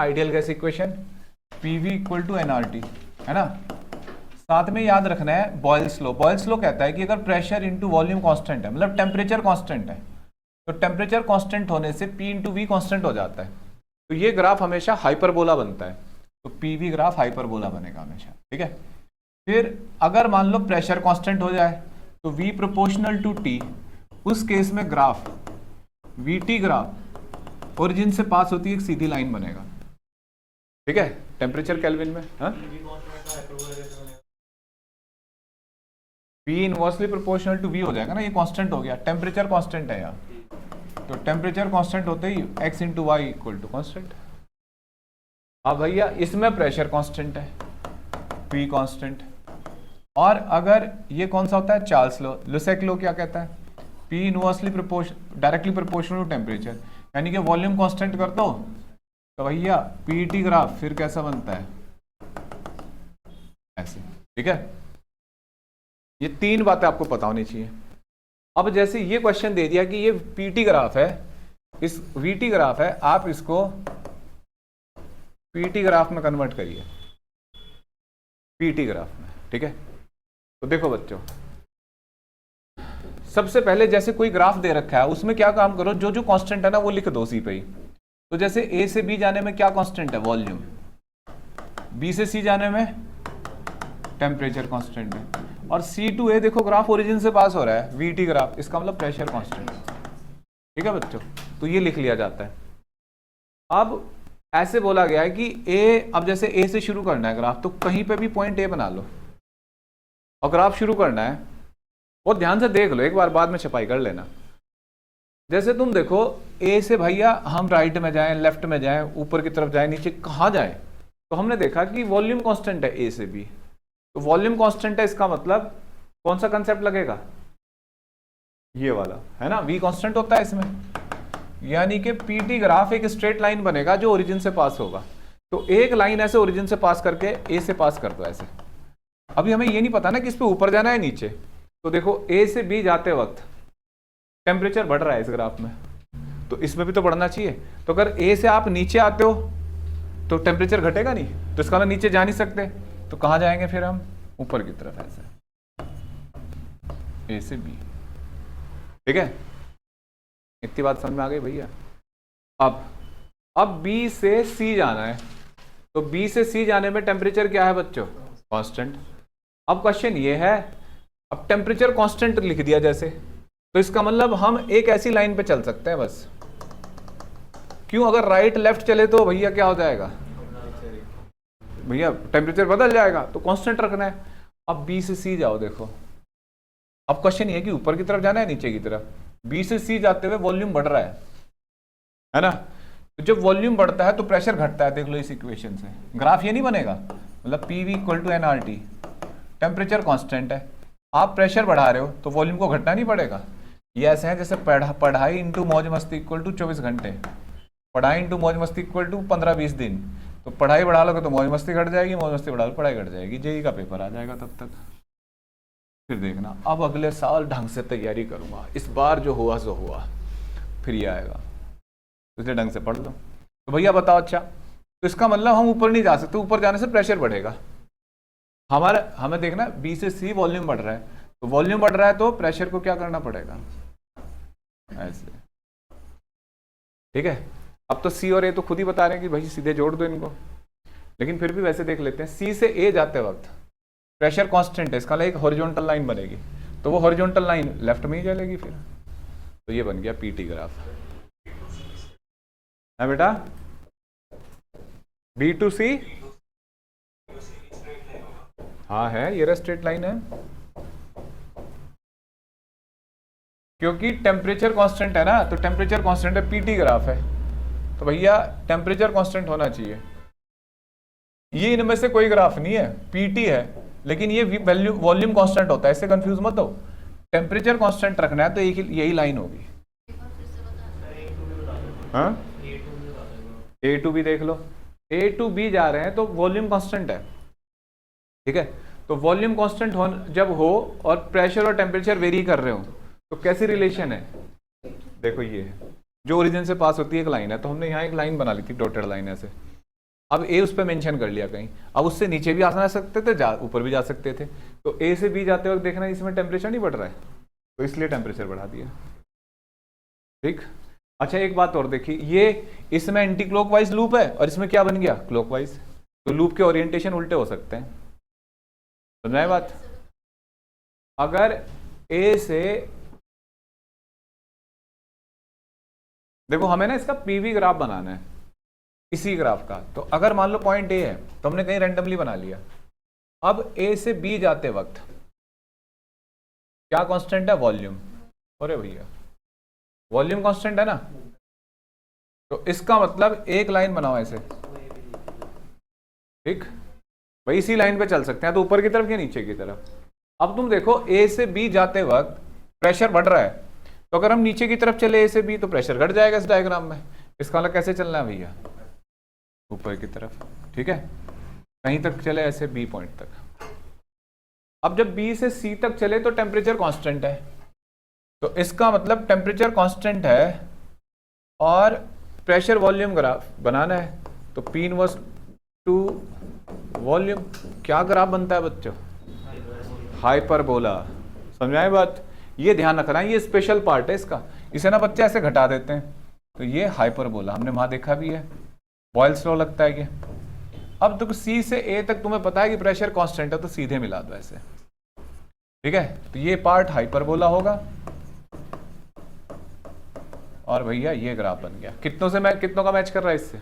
Ideal gas equation PV equal to nRT, है ना। साथ में याद रखना है बॉयल्स लॉ। बॉयल्स लॉ कहता है कि अगर प्रेशर इंटू वॉल्यूम कांस्टेंट है, मतलब टेम्परेचर कांस्टेंट है, तो टेम्परेचर कांस्टेंट होने से पी इंटू वी कांस्टेंट हो जाता है। तो ये ग्राफ हमेशा हाइपरबोला बनता है, तो पीवी ग्राफ हाइपरबोला बनेगा हमेशा, ठीक है। फिर अगर मान लो प्रेशर कांस्टेंट हो जाए तो V प्रोपोर्शनल टू T, उस केस में ग्राफ VT ग्राफ ओरिजिन से पास होती है एक सीधी लाइन बनेगा, ठीक है, टेम्परेचर केल्विन में। हाँ, P inversely proportional to V हो जाएगा ना, ये कांस्टेंट हो गया, टेम्परेचर कांस्टेंट है यहाँ, तो टेम्परेचर कांस्टेंट होते ही x into y equal to constant. अब भैया इसमें प्रेशर कांस्टेंट है, P कांस्टेंट, और अगर ये कौन सा होता है, चार्ल्स लॉ। लुसेक लॉ क्या कहता है, P inversely directly proportional to temperature, यानी कि वॉल्यूम कांस्टेंट कर दो तो भैया पीटी ग्राफ फिर कैसा बनता है, ऐसे, ठीक है। ये तीन बातें आपको पता होनी चाहिए। अब जैसे ये क्वेश्चन दे दिया कि ये पीटी ग्राफ है, इस वीटी ग्राफ है, आप इसको पीटी ग्राफ में कन्वर्ट करिए, पीटी ग्राफ में, ठीक है। तो देखो बच्चों, सबसे पहले जैसे कोई ग्राफ दे रखा है उसमें क्या काम करो, जो जो कांस्टेंट है ना वो लिख दो सी पे ही। तो जैसे ए से बी जाने में क्या कांस्टेंट है, वॉल्यूम, बी से सी जाने में टेम्परेचर कांस्टेंट है, और सी टू ए देखो ग्राफ ओरिजिन से पास हो रहा है, वीटी ग्राफ, इसका मतलब प्रेशर कांस्टेंट, ठीक है बच्चों। तो ये लिख लिया जाता है। अब ऐसे बोला गया है कि ए, अब जैसे ए से शुरू करना है ग्राफ, तो कहीं पे भी पॉइंट ए बना लो और ग्राफ शुरू करना है, और ध्यान से देख लो, एक बार बाद में छपाई कर लेना। जैसे तुम देखो ए से भैया हम राइट में जाएं, लेफ्ट में जाएं, ऊपर की तरफ जाएं, नीचे कहाँ जाएं, तो हमने देखा कि वॉल्यूम कांस्टेंट है ए से बी, तो वॉल्यूम कांस्टेंट है, इसका मतलब कौन सा कंसेप्ट लगेगा, ये वाला, है ना, वी कांस्टेंट होता है इसमें, यानी कि पीटी ग्राफ एक स्ट्रेट लाइन बनेगा जो ओरिजिन से पास होगा। तो एक लाइन ऐसे ओरिजिन से पास करके ए से पास कर दो ऐसे। अभी हमें ये नहीं पता ना कि इस पे ऊपर जाना है नीचे, तो देखो ए से बी जाते वक्त टेम्परेचर बढ़ रहा है इस ग्राफ में, तो इसमें भी तो बढ़ना चाहिए। तो अगर ए से आप नीचे आते हो तो टेम्परेचर घटेगा नहीं, तो इसका मतलब नीचे जा नहीं सकते, तो कहाँ जाएंगे फिर हम, ऊपर की तरफ ऐसे, ए से बी, ठीक है। इतनी बात समझ में आ गई भैया। अब बी से सी जाना है, तो बी से सी जाने में टेम्परेचर क्या है बच्चों, कांस्टेंट। अब क्वेश्चन ये है, अब टेम्परेचर कांस्टेंट लिख दिया जैसे, तो इसका मतलब हम एक ऐसी लाइन पे चल सकते हैं बस। क्यों, अगर राइट लेफ्ट चले तो भैया क्या हो जाएगा, भैया टेम्परेचर बदल जाएगा, तो कांस्टेंट रखना है। अब बी से सी जाओ, देखो अब क्वेश्चन ये है कि ऊपर की तरफ जाना है नीचे की तरफ। बी से सी जाते हुए वॉल्यूम बढ़ रहा है ना, तो जब वॉल्यूम बढ़ता है तो प्रेशर घटता है, देख लो इस इक्वेशन से। ग्राफ ये नहीं बनेगा, मतलब PV equal to nRT, temperature constant है, आप प्रेशर बढ़ा रहे हो तो वॉल्यूम को घटना नहीं पड़ेगा। ये ऐसे है जैसे पढ़ाई इंटू मौज मस्ती इक्वल टू 24 घंटे, पढ़ाई इंटू मौज मस्ती इक्वल टू 15-20 दिन। तो पढ़ाई बढ़ा लोगे तो मौज मस्ती घट जाएगी, मौज मस्ती बढ़ा लो पढ़ाई घट जाएगी, जेई का पेपर आ जाएगा तब तक। फिर देखना, अब अगले साल ढंग से तैयारी करूंगा, इस बार जो हुआ सो हुआ, फिर ये आएगा, इसलिए ढंग से पढ़ लो। तो भैया बताओ, अच्छा तो इसका मतलब हम ऊपर नहीं जा सकते, ऊपर जाने से प्रेशर बढ़ेगा। हमें देखना बी से सी वॉल्यूम बढ़ रहा है, तो वॉल्यूम बढ़ रहा है तो प्रेशर को क्या करना पड़ेगा, ऐसे, ठीक है। अब तो सी और ए तो खुद ही बता रहे हैं कि भाई सीधे जोड़ दो इनको, लेकिन फिर भी वैसे देख लेते हैं। सी से ए जाते वक्त प्रेशर कांस्टेंट है, इसका एक हॉरिजॉन्टल लाइन बनेगी, तो वो हॉरिजॉन्टल लाइन लेफ्ट में ही चलेगी फिर, तो ये बन गया पीटी ग्राफ, है बेटा। बी टू सी, हाँ है, ये स्ट्रेट लाइन है, क्योंकि टेम्परेचर कांस्टेंट है ना, तो टेम्परेचर कांस्टेंट है, पीटी ग्राफ है, तो भैया टेम्परेचर कांस्टेंट होना चाहिए। ये इनमें से कोई ग्राफ नहीं है, पीटी है, लेकिन ये वैल्यू वॉल्यूम कांस्टेंट होता है, इससे कंफ्यूज मत हो। टेम्परेचर कांस्टेंट रखना है तो यही लाइन होगी। हाँ, ए टू बी देख लो, ए टू बी जा रहे हैं तो वॉल्यूम कांस्टेंट है, ठीक है। तो वॉल्यूम कांस्टेंट जब हो और प्रेशर और टेम्परेचर वेरी कर रहे हो, तो कैसी रिलेशन है, देखो ये है जो ओरिजिन से पास होती है एक लाइन है, तो हमने यहाँ एक लाइन बना ली थी, डॉटेड लाइन ऐसे, अब ए उस पर मेंशन कर लिया कहीं, अब उससे नीचे भी आ सकते थे, ऊपर भी जा सकते थे, तो ए से बी जाते वक्त देखना इसमें टेम्परेचर नहीं बढ़ रहा है, तो इसलिए टेम्परेचर बढ़ा दिया। ठीक, अच्छा एक बात और देखिए, ये इसमें एंटी क्लॉकवाइज लूप है और इसमें क्या बन गया, क्लॉकवाइज, तो लूप के ओरिएंटेशन उल्टे हो सकते हैं, समझ बात। अगर ए से देखो हमें ना इसका पीवी ग्राफ बनाना है इसी ग्राफ का, तो अगर मान लो पॉइंट ए है तो हमने कहीं रैंडमली बना लिया, अब ए से बी जाते वक्त क्या कांस्टेंट है, वॉल्यूम। अरे भैया वॉल्यूम कांस्टेंट है ना, तो इसका मतलब एक लाइन बनाओ ऐसे, ठीक भाई, इसी लाइन पे चल सकते हैं, तो ऊपर की तरफ या नीचे की तरफ। अब तुम देखो ए से बी जाते वक्त प्रेशर बढ़ रहा है, तो अगर हम नीचे की तरफ चले ए से बी तो प्रेशर घट जाएगा इस डायग्राम में, इसका मतलब कैसे चलना है भैया, ऊपर की तरफ, ठीक है, कहीं तक चले ऐसे बी पॉइंट तक। अब जब बी से सी तक चले तो टेम्परेचर कांस्टेंट है, तो इसका मतलब टेम्परेचर कांस्टेंट है और प्रेशर वॉल्यूम ग्राफ बनाना है, तो P इनवर्स टू वॉल्यूम क्या ग्राफ बनता है बच्चों, हाइपरबोला। समझ आए बात, ये ध्यान रखना है, ये स्पेशल पार्ट है इसका, इसे ना बच्चे ऐसे घटा देते हैं, तो ये हाइपरबोला हमने वहां देखा भी है, बॉयल्स लॉ लगता है ये। अब तो सी से ए तक तुम्हें पता है कि प्रेशर कांस्टेंट है, तो सीधे मिला दो ऐसे, ठीक है, तो ये पार्ट हाइपरबोला होगा और भैया ये ग्राफ बन गया। कितनों का मैच कर रहा है इससे,